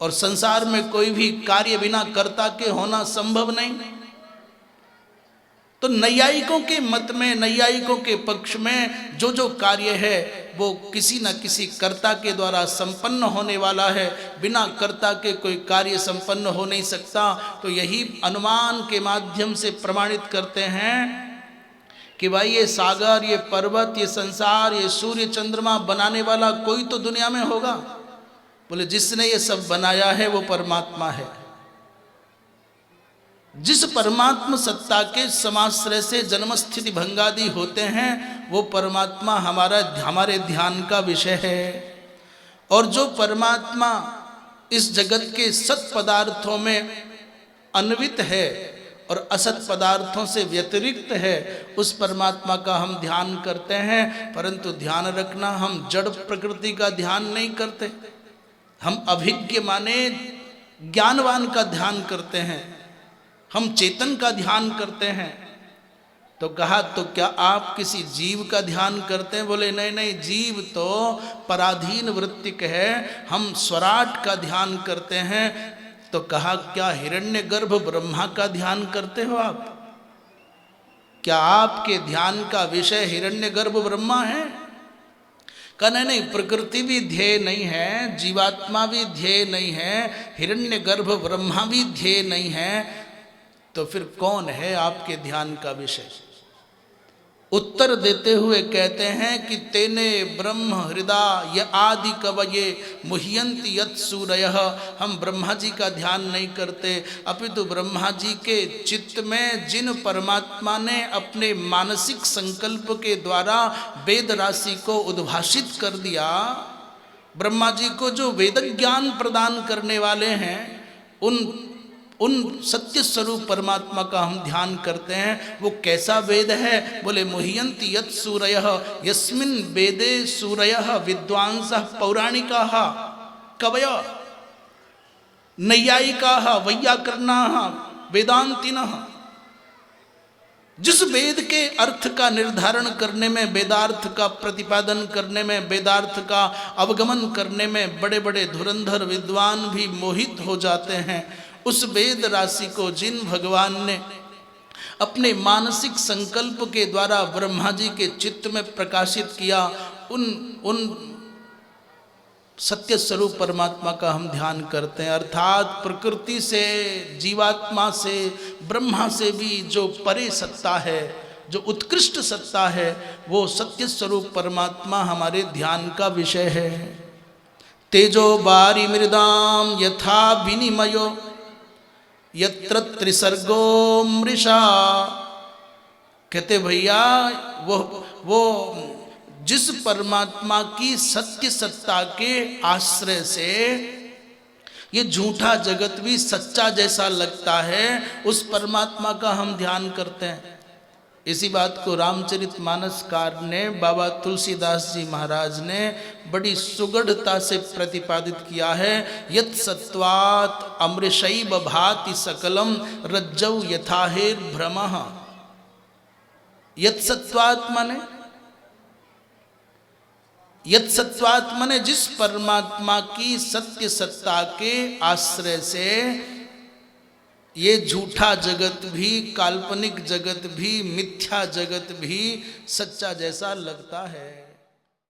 और संसार में कोई भी कार्य बिना कर्ता के होना संभव नहीं। तो नैयायिकों के मत में, नैयायिकों के पक्ष में जो जो कार्य है वो किसी न किसी कर्ता के द्वारा संपन्न होने वाला है, बिना कर्ता के कोई कार्य संपन्न हो नहीं सकता। तो यही अनुमान के माध्यम से प्रमाणित करते हैं कि भाई ये सागर, ये पर्वत, ये संसार, ये सूर्य चंद्रमा बनाने वाला कोई तो दुनिया में होगा। बोले जिसने ये सब बनाया है वो परमात्मा है। जिस परमात्मा सत्ता के समाश्रय से जन्म स्थिति भंगादि होते हैं वो परमात्मा हमारे ध्यान का विषय है। और जो परमात्मा इस जगत के सत पदार्थों में अन्वित है और असत पदार्थों से व्यतिरिक्त है, उस परमात्मा का हम ध्यान करते हैं। परंतु ध्यान रखना, हम जड़ प्रकृति का ध्यान नहीं करते, हम अभिज्ञ माने ज्ञानवान का ध्यान करते हैं, हम चेतन का ध्यान करते हैं। तो कहा तो क्या आप किसी जीव का ध्यान करते हैं? बोले नहीं नहीं, जीव तो पराधीन वृत्तिक है, हम स्वराट का ध्यान करते हैं। तो कहा क्या हिरण्यगर्भ ब्रह्मा का ध्यान करते हो आप? क्या आपके ध्यान का विषय हिरण्यगर्भ ब्रह्मा है? कहना नहीं, प्रकृति भी ध्येय नहीं है, जीवात्मा भी ध्येय नहीं है, हिरण्यगर्भ ब्रह्मा भी ध्येय नहीं है। तो फिर कौन है आपके ध्यान का विषय? उत्तर देते हुए कहते हैं कि तेने ब्रह्म हृदय य आदि कवये मुह्यन्ति यत् सूरयः। हम ब्रह्मा जी का ध्यान नहीं करते, अपितु ब्रह्मा जी के चित्त में जिन परमात्मा ने अपने मानसिक संकल्प के द्वारा वेद राशि को उद्भाषित कर दिया, ब्रह्मा जी को जो वेद ज्ञान प्रदान करने वाले हैं, उन सत्य स्वरूप परमात्मा का हम ध्यान करते हैं। वो कैसा वेद है? बोले मुह्यन्ति यत् सूरयः यस्मिन् वेदे सूरयः विद्वांसः पौराणिकाः कवयः नैयायिकाः वैयाकरणाः वेदांतिनः। जिस वेद के अर्थ का निर्धारण करने में, वेदार्थ का प्रतिपादन करने में, वेदार्थ का अवगमन करने में बड़े बड़े धुरंधर विद्वान भी मोहित हो जाते हैं, उस वेद राशि को जिन भगवान ने अपने मानसिक संकल्प के द्वारा ब्रह्मा जी के चित्त में प्रकाशित किया, उन सत्य स्वरूप परमात्मा का हम ध्यान करते हैं। अर्थात प्रकृति से, जीवात्मा से, ब्रह्मा से भी जो परे सत्ता है, जो उत्कृष्ट सत्ता है, वो सत्य स्वरूप परमात्मा हमारे ध्यान का विषय है। तेजो बारी मृदाम यथा विनिमयो यत्र त्रिसर्गो मृषा। कहते भैया वो जिस परमात्मा की सत्य सत्ता के आश्रय से ये झूठा जगत भी सच्चा जैसा लगता है, उस परमात्मा का हम ध्यान करते हैं। इसी बात को रामचरितमानसकार ने, बाबा तुलसीदास जी महाराज ने बड़ी सुगढ़ता से प्रतिपादित किया है। यत् सत्वात् अमृषैव भाति सकलम रज्जौ यथाहेर भ्रमः। यत् सत्वात् माने जिस परमात्मा की सत्य सत्ता के आश्रय से ये झूठा जगत भी, काल्पनिक जगत भी, मिथ्या जगत भी सच्चा जैसा लगता है।